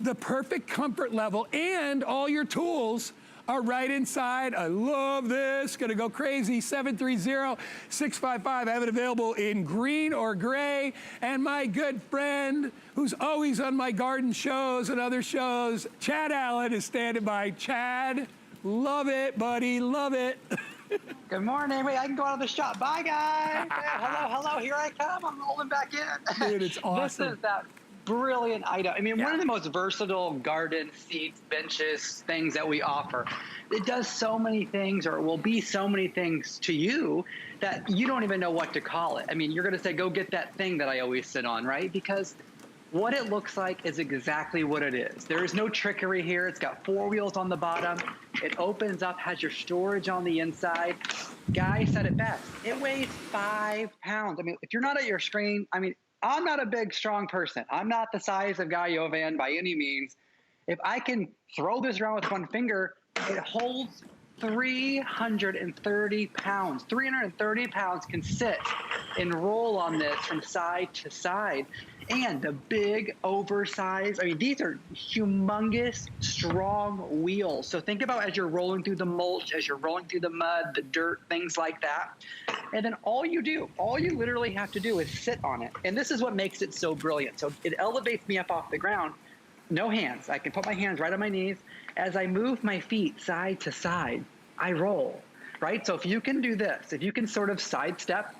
the perfect comfort level, and all your tools are right inside. I love this, gonna go crazy. 730-655, I have it available in green or gray. And my good friend, who's always on my garden shows and other shows, Chad Allen is standing by. Chad, love it, buddy, love it. Good morning. Wait, I can go out of the shop. Bye, guys. Hello, here I come. I'm rolling back in. Dude, it's awesome. This is that brilliant item. I mean, one of the most versatile garden seats, benches, things that we offer. It does so many things, or it will be so many things to you that you don't even know what to call it. I mean, you're going to say, go get that thing that I always sit on, right? Because what it looks like is exactly what it is. There is no trickery here. It's got 4 wheels on the bottom. It opens up, has your storage on the inside. Guy said it best. It weighs 5 pounds. I mean, if you're not at your screen, I mean, I'm not a big, strong person. I'm not the size of Guy Yovan by any means. If I can throw this around with one finger, it holds 330 pounds. 330 pounds can sit and roll on this from side to side. And the big, oversized, I mean, these are humongous, strong wheels. So think about as you're rolling through the mulch, as you're rolling through the mud, the dirt, things like that. And then all you literally have to do is sit on it. And this is what makes it so brilliant. So it elevates me up off the ground. No hands. I can put my hands right on my knees. As I move my feet side to side, I roll, right? So if you can do this, if you can sort of sidestep,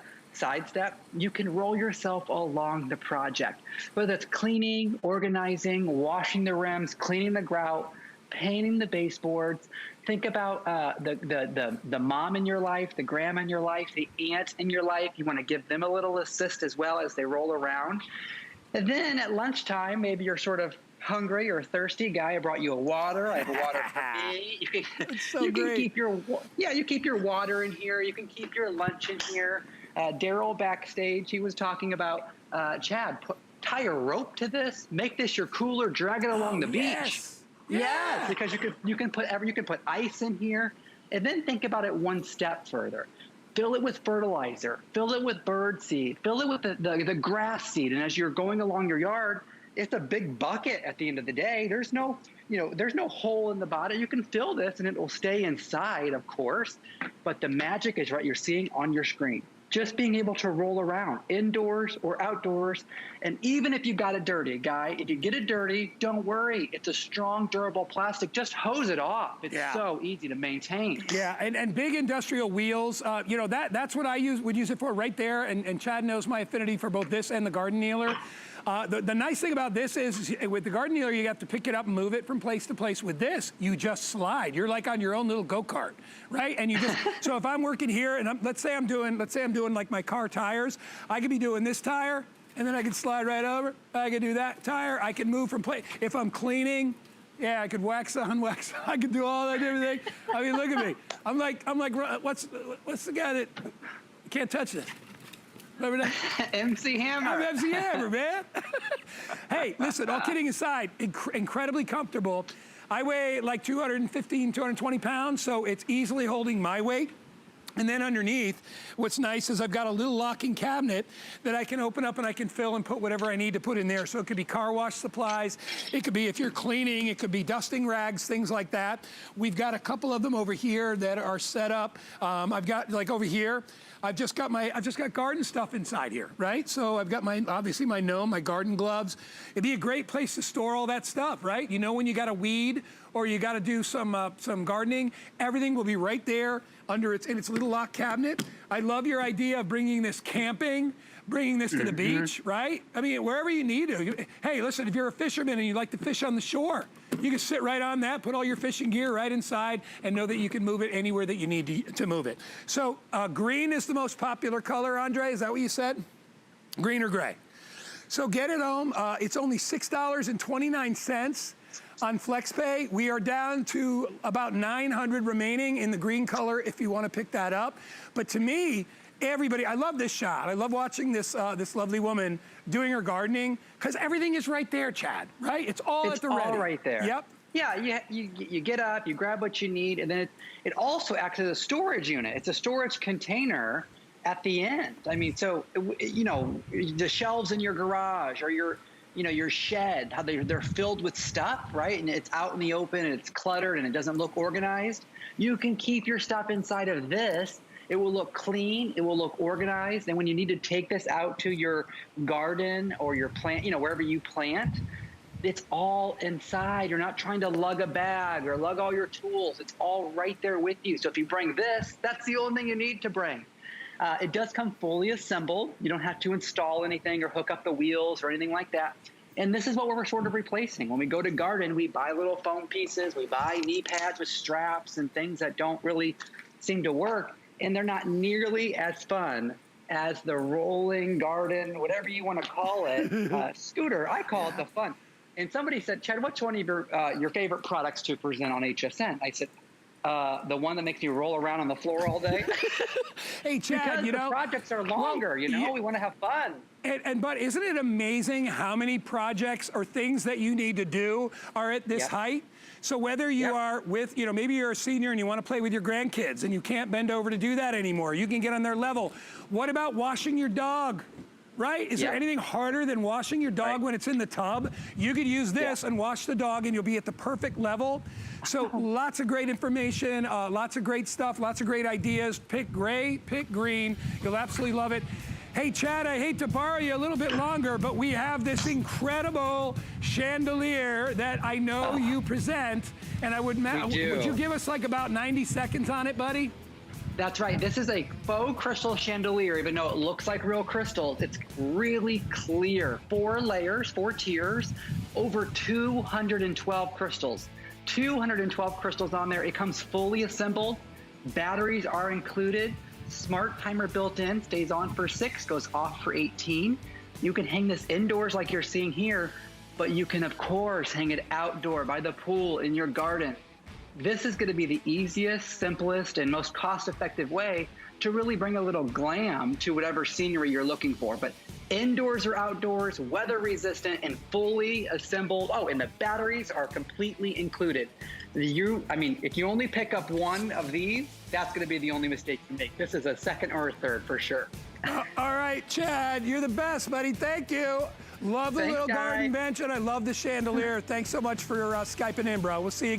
you can roll yourself along the project. Whether it's cleaning, organizing, washing the rims, cleaning the grout, painting the baseboards. Think about the mom in your life, the grandma in your life, the aunt in your life. You want to give them a little assist as well as they roll around. And then at lunchtime, maybe you're sort of hungry or thirsty. Guy, I brought you a water. I have a water for me. You can keep your water in here. You can keep your lunch in here. Daryl backstage, he was talking about, Chad, tie a rope to this, make this your cooler, drag it along the beach. Yes, because you can put ice in here, and then think about it one step further. Fill it with fertilizer, fill it with bird seed, fill it with the grass seed, and as you're going along your yard, it's a big bucket at the end of the day. There's no hole in the bottom. You can fill this, and it will stay inside, of course, but the magic is what you're seeing on your screen. Just being able to roll around indoors or outdoors. And even if you got it dirty, Guy, if you get it dirty, don't worry. It's a strong, durable plastic. Just hose it off. It's so easy to maintain. Yeah, and big industrial wheels, you know, that's what I would use it for right there. And Chad knows my affinity for both this and the garden kneeler. The nice thing about this is with the garden kneeler, you have to pick it up and move it from place to place. With this, you just slide. You're like on your own little go-kart, right? And you just, so if I'm working here and let's say I'm doing like my car tires, I could be doing this tire and then I can slide right over. I can do that tire. I can move from place. If I'm cleaning, yeah, I could wax on, wax on. I could do all that everything. I mean, look at me. I'm like, what's the guy that can't touch this? Remember that? MC Hammer. I'm MC Hammer, man. Hey, listen, all kidding aside, incredibly comfortable. I weigh like 215, 220 pounds, so it's easily holding my weight. And then underneath, what's nice is I've got a little locking cabinet that I can open up and I can fill and put whatever I need to put in there. So it could be car wash supplies. It could be if you're cleaning, it could be dusting rags, things like that. We've got a couple of them over here that are set up. I've got like over here, I've just got garden stuff inside here, right? So I've got obviously my gnome, my garden gloves. It'd be a great place to store all that stuff, right? You know, when you got a weed or you got to do some gardening, everything will be right there under in its little lock cabinet. I love your idea of bringing this camping, bringing this to the beach, right? I mean, wherever you need to. Hey, listen, if you're a fisherman and you like to fish on the shore, you can sit right on that, put all your fishing gear right inside, and know that you can move it anywhere that you need to move it. So green is the most popular color, Andre, is that what you said? Green or gray? So get it home. It's only $6.29 on FlexPay. We are down to about 900 remaining in the green color if you want to pick that up. But to me, everybody, I love this shot. I love watching this this lovely woman doing her gardening because everything is right there, Chad, right? It's all at the ready. It's all right there. Yep. Yeah, you get up, you grab what you need, and then it also acts as a storage unit. It's a storage container at the end. I mean, so, you know, the shelves in your garage or your your shed, how they're filled with stuff, right? And it's out in the open and it's cluttered and it doesn't look organized. You can keep your stuff inside of this. It will look clean. It will look organized. And when you need to take this out to your garden or your plant, wherever you plant, it's all inside. You're not trying to lug a bag or lug all your tools. It's all right there with you. So if you bring this, that's the only thing you need to bring. It does come fully assembled. You don't have to install anything or hook up the wheels or anything like that. And this is what we're sort of replacing. When we go to garden, we buy little foam pieces. We buy knee pads with straps and things that don't really seem to work. And they're not nearly as fun as the rolling garden, whatever you want to call it, scooter. I call it the fun. And somebody said, Chad, what's one of your favorite products to present on HSN? I said, the one that makes you roll around on the floor all day. Hey, Chad, because the projects are longer, we want to have fun. But isn't it amazing how many projects or things that you need to do are at this height? So whether you are with, maybe you're a senior and you want to play with your grandkids and you can't bend over to do that anymore, you can get on their level. What about washing your dog? Right? Is there anything harder than washing your dog when it's in the tub? You could use this and wash the dog and you'll be at the perfect level. So lots of great information, lots of great stuff, lots of great ideas. Pick gray, pick green. You'll absolutely love it. Hey, Chad, I hate to borrow you a little bit longer, but we have this incredible chandelier that I know you present. And would you give us like about 90 seconds on it, buddy? That's right. This is a faux crystal chandelier. Even though it looks like real crystals, it's really clear. 4 layers, 4 tiers, over 212 crystals. 212 crystals on there. It comes fully assembled. Batteries are included. Smart timer built in, stays on for 6, goes off for 18. You can hang this indoors like you're seeing here, but you can, of course, hang it outdoor by the pool, in your garden. This is going to be the easiest, simplest, and most cost-effective way to really bring a little glam to whatever scenery you're looking for. But indoors or outdoors, weather-resistant, and fully assembled. Oh, and the batteries are completely included. If you only pick up one of these, that's going to be the only mistake you make. This is a second or a third for sure. All right, Chad, you're the best, buddy. Thank you. Love the little garden bench, and I love the chandelier. Thanks so much for Skyping in, bro. We'll see you.